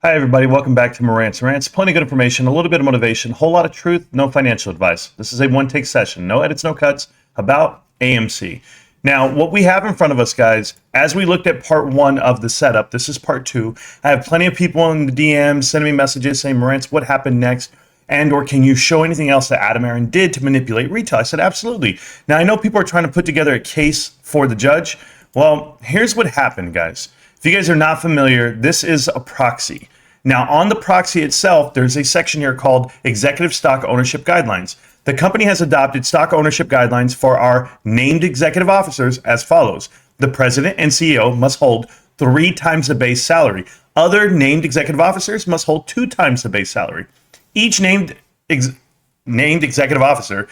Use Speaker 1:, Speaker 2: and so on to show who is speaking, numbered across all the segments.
Speaker 1: Hi, everybody. Welcome back to Morant's Rants. Plenty of good information, a little bit of motivation, a whole lot of truth, no financial advice. This is a one-take session. No edits, no cuts about AMC. Now, what we have in front of us, guys, as we looked at part one of the setup, this is part two. I have plenty of people in the DMs sending me messages saying, Morant's, what happened next? And or can you show anything else that Adam Aaron did to manipulate retail? I said, absolutely. Now, I know people are trying to put together a case for the judge. Well, here's what happened, guys. If you guys are not familiar, this is a proxy. Now, on the proxy itself, there's a section here called Executive Stock Ownership Guidelines. The company has adopted stock ownership guidelines for our named executive officers as follows. The president and CEO must hold 3 times the base salary. Other named executive officers must hold 2 times the base salary. Each named executive officer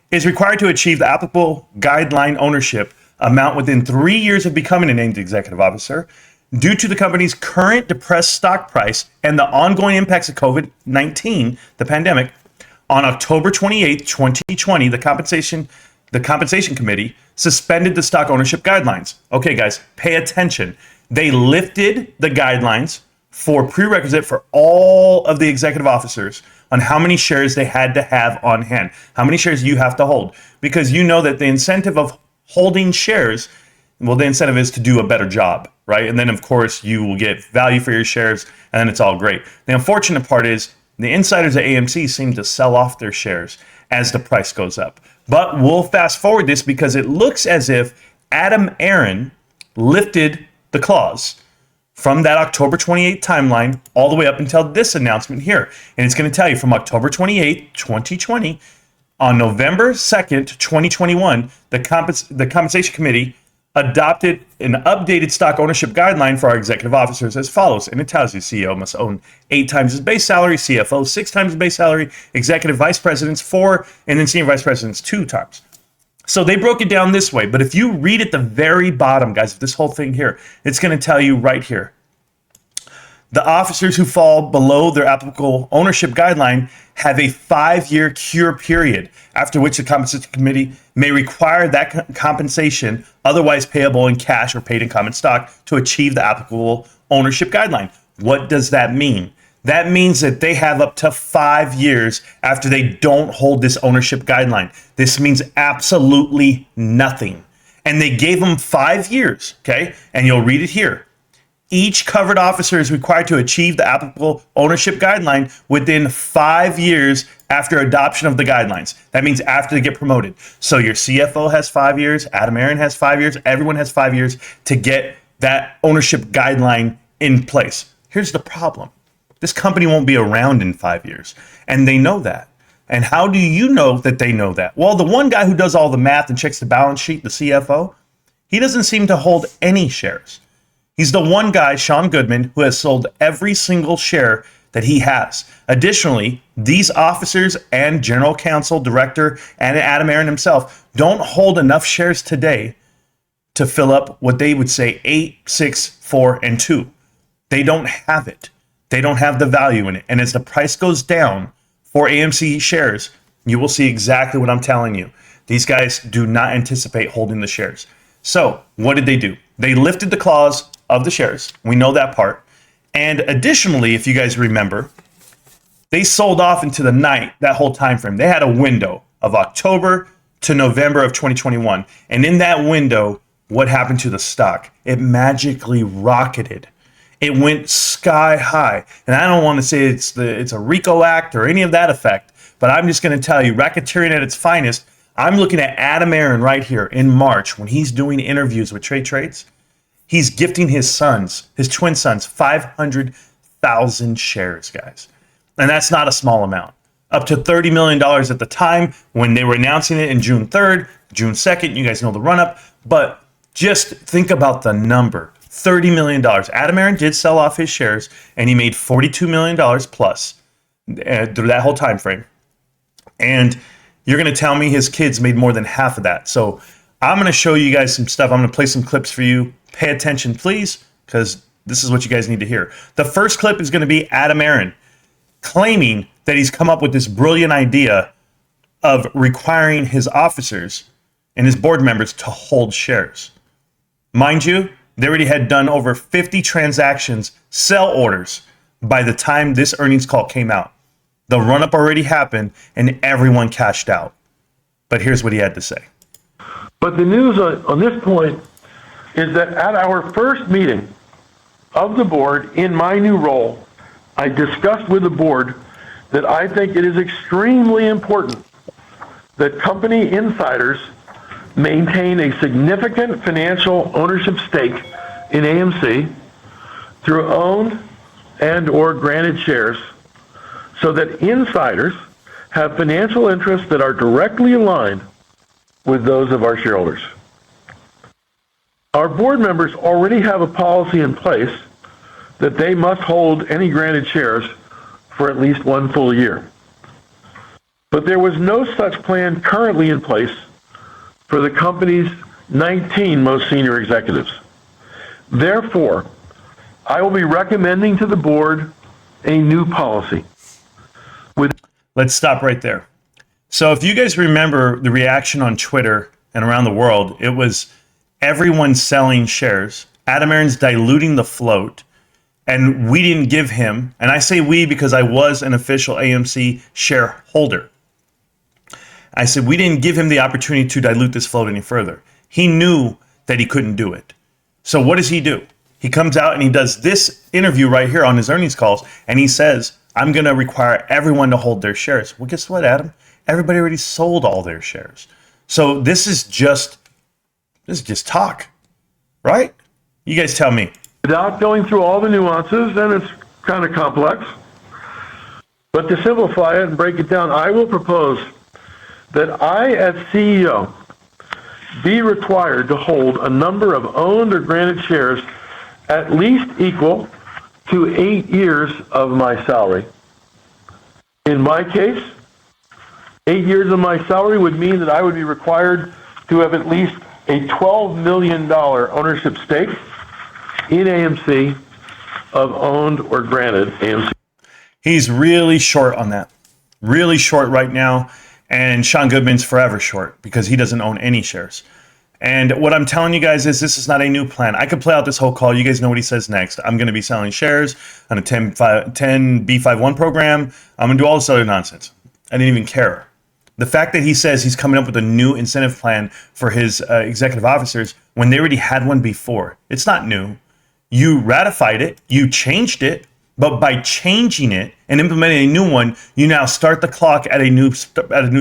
Speaker 1: is required to achieve the applicable guideline ownership amount within 3 years of becoming a named executive officer. Due to the company's current depressed stock price and the ongoing impacts of COVID-19, the pandemic, on October 28, 2020, the compensation committee suspended the stock ownership guidelines. Okay, guys, pay attention. They lifted the guidelines for prerequisite for all of the executive officers on how many shares they had to have on hand, how many shares you have to hold, because you know that the incentive of holding shares, well, the incentive is to do a better job, right? And then, of course, you will get value for your shares, and then it's all great. The unfortunate part is the insiders at AMC seem to sell off their shares as the price goes up. But we'll fast forward this because it looks as if Adam Aaron lifted the clause from that October 28 timeline all the way up until this announcement here. And it's going to tell you from October 28, 2020, on November 2nd, 2021, the compensation committee adopted an updated stock ownership guideline for our executive officers as follows. And it tells you CEO must own 8 times his base salary, CFO 6 times his base salary, executive vice presidents 4, and then senior vice presidents 2 times. So they broke it down this way. But if you read at the very bottom, guys, of this whole thing here, it's going to tell you right here. The officers who fall below their applicable ownership guideline have a 5-year cure period, after which the compensation committee may require that compensation otherwise payable in cash or paid in common stock to achieve the applicable ownership guideline. What does that mean? That means that they have up to 5 years after they don't hold this ownership guideline. This means absolutely nothing. And they gave them 5 years, okay? And you'll read it here. Each covered officer is required to achieve the applicable ownership guideline within 5 years after adoption of the guidelines. That means after they get promoted. So your CFO has 5 years, Adam Aaron has 5 years, everyone has 5 years to get that ownership guideline in place. Here's the problem. This company won't be around in 5 years, and they know that. And how do you know that they know that? Well, the one guy who does all the math and checks the balance sheet, the CFO, he doesn't seem to hold any shares. He's the one guy, Sean Goodman, who has sold every single share that he has. Additionally, these officers and general counsel, director, and Adam Aaron himself don't hold enough shares today to fill up what they would say 8, 6, 4, and 2. They don't have it. They don't have the value in it. And as the price goes down for AMC shares, you will see exactly what I'm telling you. These guys do not anticipate holding the shares. So what did they do? They lifted the clause of the shares. We know that part. And additionally, if you guys remember, they sold off into the night, that whole time frame. They had a window of October to November of 2021. And in that window, what happened to the stock? It magically rocketed. It went sky high. And I don't want to say it's a RICO Act or any of that effect, but I'm just going to tell you, racketeering at its finest. I'm looking at Adam Aaron right here in March when he's doing interviews with Trades. He's gifting his sons, his twin sons, 500,000 shares, guys. And that's not a small amount. Up to $30 million at the time when they were announcing it in June 3rd, June 2nd. You guys know the run-up. But just think about the number, $30 million. Adam Aaron did sell off his shares, and he made $42 million plus through that whole time frame. And you're going to tell me his kids made more than half of that. So I'm going to show you guys some stuff. I'm going to play some clips for you. Pay attention, please, because this is what you guys need to hear. The first clip is going to be Adam Aaron claiming that he's come up with this brilliant idea of requiring his officers and his board members to hold shares. Mind you, they already had done over 50 transactions, sell orders, by the time this earnings call came out. The run-up already happened, and everyone cashed out. But here's what he had to say.
Speaker 2: But the news on this point is that at our first meeting of the board in my new role, I discussed with the board that I think it is extremely important that company insiders maintain a significant financial ownership stake in AMC through owned and or granted shares so that insiders have financial interests that are directly aligned with those of our shareholders. Our board members already have a policy in place that they must hold any granted shares for at least one full year. But there was no such plan currently in place for the company's 19 most senior executives. Therefore, I will be recommending to the board a new policy.
Speaker 1: Let's stop right there. So if you guys remember the reaction on Twitter and around the world, it was everyone selling shares, Adam Aron's diluting the float, and we didn't give him, and I say we because I was an official AMC shareholder. I said we didn't give him the opportunity to dilute this float any further. He knew that he couldn't do it. So what does he do? He comes out and he does this interview right here on his earnings calls, and he says, I'm going to require everyone to hold their shares. Well, guess what, Adam? Everybody already sold all their shares. So this is just talk, right? You guys tell me.
Speaker 2: Without going through all the nuances, and it's kind of complex, but to simplify it and break it down, I will propose that I, as CEO, be required to hold a number of owned or granted shares at least equal to 8 years of my salary. In my case, 8 years of my salary would mean that I would be required to have at least a $12 million ownership stake in AMC of owned or granted AMC.
Speaker 1: He's really short on that. Really short right now. And Sean Goodman's forever short because he doesn't own any shares. And what I'm telling you guys is this is not a new plan. I could play out this whole call. You guys know what he says next. I'm going to be selling shares on a 10B51 program. I'm going to do all this other nonsense. I didn't even care. The fact that he says he's coming up with a new incentive plan for his executive officers when they already had one before. It's not new. You ratified it. You changed it. But by changing it and implementing a new one, you now start the clock at a new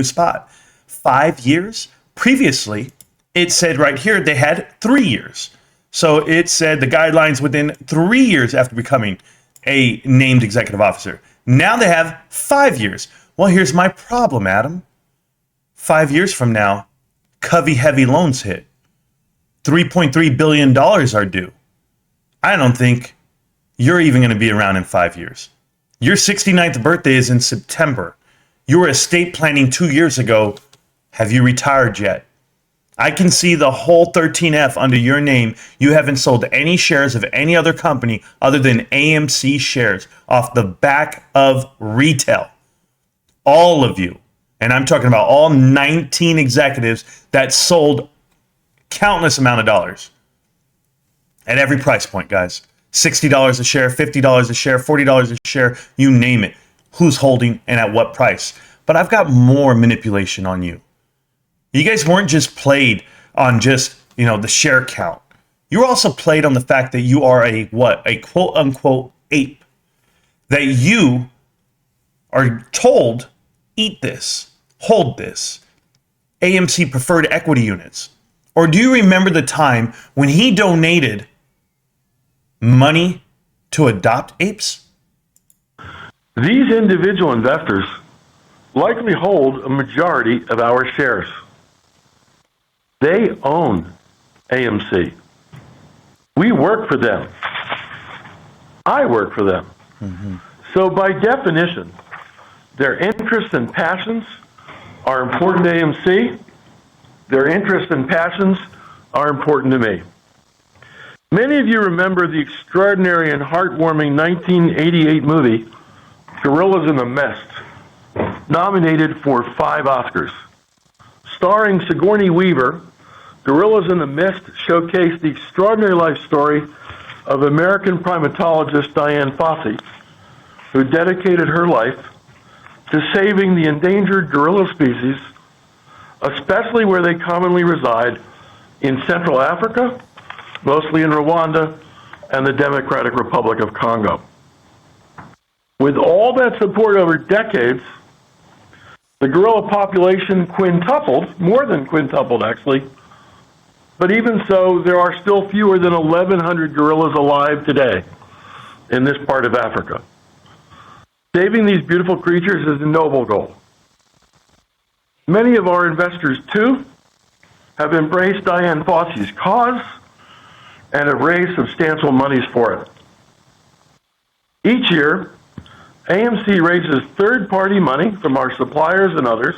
Speaker 1: spot. 5 years? Previously, it said right here they had 3 years. So it said the guidelines within 3 years after becoming a named executive officer. Now they have 5 years. Well, here's my problem, Adam. 5 years from now, Covey heavy loans hit. $3.3 billion are due. I don't think you're even going to be around in 5 years. Your 69th birthday is in September. You were estate planning 2 years ago. Have you retired yet? I can see the whole 13F under your name. You haven't sold any shares of any other company other than AMC shares off the back of retail. All of you. And I'm talking about all 19 executives that sold countless amount of dollars at every price point, guys. $60 a share, $50 a share, $40 a share, you name it. Who's holding and at what price? But I've got more manipulation on you. You guys weren't just played on just, the share count. You were also played on the fact that you are a quote unquote ape. That you are told, eat this, hold this. AMC preferred equity units. Or do you remember the time when he donated money to adopt apes?
Speaker 2: These individual investors likely hold a majority of our shares. They own AMC. We work for them. I work for them. Mm-hmm. So by definition, their interests and passions are important to AMC. Their interests and passions are important to me. Many of you remember the extraordinary and heartwarming 1988 movie, Gorillas in the Mist, nominated for 5 Oscars. Starring Sigourney Weaver, Gorillas in the Mist showcased the extraordinary life story of American primatologist Diane Fossey, who dedicated her life to saving the endangered gorilla species, especially where they commonly reside in Central Africa, mostly in Rwanda, and the Democratic Republic of Congo. With all that support over decades, the gorilla population quintupled, more than quintupled actually, but even so, there are still fewer than 1,100 gorillas alive today in this part of Africa. Saving these beautiful creatures is a noble goal. Many of our investors, too, have embraced Diane Fossey's cause and have raised substantial monies for it. Each year, AMC raises third-party money from our suppliers and others,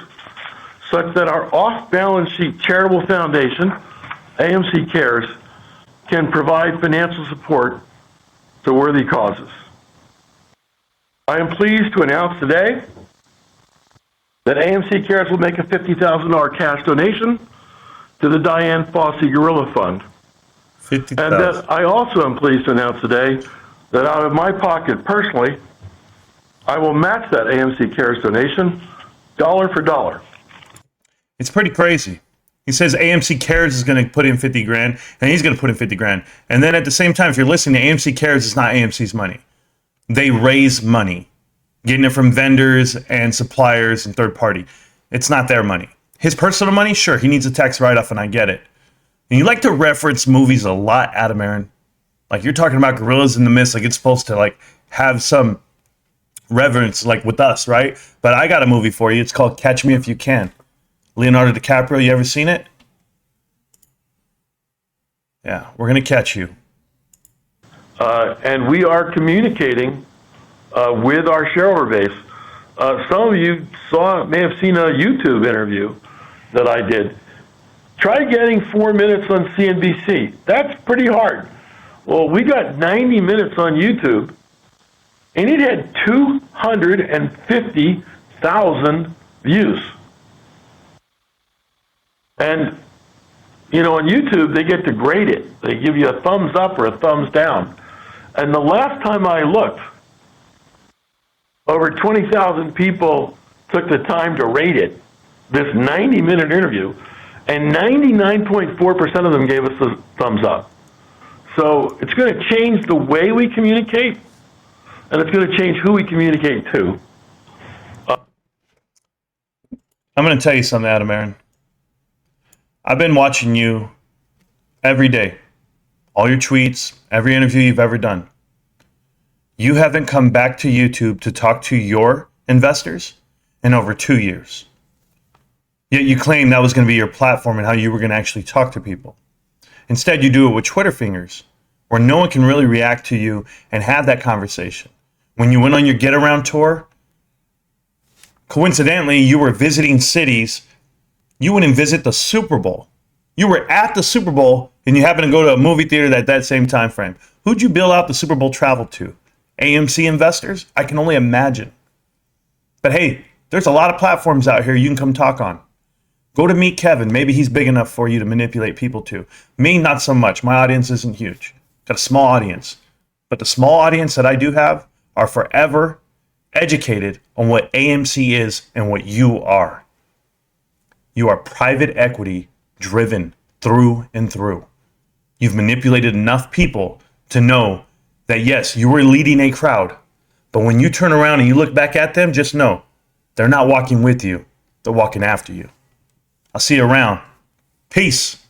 Speaker 2: such that our off-balance sheet charitable foundation, AMC Cares, can provide financial support to worthy causes. I am pleased to announce today that AMC Cares will make a $50,000 cash donation to the Diane Fossey Gorilla Fund. And that I also am pleased to announce today that out of my pocket personally, I will match that AMC Cares donation dollar for dollar.
Speaker 1: It's pretty crazy. He says AMC Cares is going to put in 50 grand, and he's going to put in 50 grand. And then at the same time, if you're listening to AMC Cares, it's not AMC's money. They raise money, getting it from vendors and suppliers and third party. It's not their money. His personal money, sure, he needs a tax write-off, and I get it. And you like to reference movies a lot, Adam Aaron. Like, you're talking about Gorillas in the Mist, like it's supposed to like have some reverence, like with us, right? But I got a movie for you. It's called Catch Me If You Can. Leonardo DiCaprio, you ever seen it? Yeah, we're going to catch you.
Speaker 2: And we are communicating with our shareholder base. Some of you may have seen a YouTube interview that I did. Try getting 4 minutes on CNBC. That's pretty hard. Well, we got 90 minutes on YouTube, and it had 250,000 views. And, you know, on YouTube, they get to grade it. They give you a thumbs up or a thumbs down. And the last time I looked, over 20,000 people took the time to rate it, this 90-minute interview, and 99.4% of them gave us a thumbs up. So it's going to change the way we communicate, and it's going to change who we communicate to.
Speaker 1: I'm going to tell you something, Adam Aaron. I've been watching you every day, all your tweets, every interview you've ever done. You haven't come back to YouTube to talk to your investors in over 2 years. Yet you claim that was going to be your platform and how you were going to actually talk to people. Instead, you do it with Twitter fingers, where no one can really react to you and have that conversation. When you went on your Get Around tour, coincidentally, you were visiting cities. You wouldn't visit the Super Bowl. You were at the Super Bowl, and you happened to go to a movie theater at that same time frame. Who'd you bill out the Super Bowl travel to? AMC investors? I can only imagine. But hey, there's a lot of platforms out here you can come talk on. Go to Meet Kevin. Maybe he's big enough for you to manipulate people to. Me, not so much. My audience isn't huge. Got a small audience. But the small audience that I do have are forever educated on what AMC is and what you are. You are private equity driven through and through. You've manipulated enough people to know that, yes, you were leading a crowd. But when you turn around and you look back at them, just know they're not walking with you. They're walking after you. I'll see you around. Peace.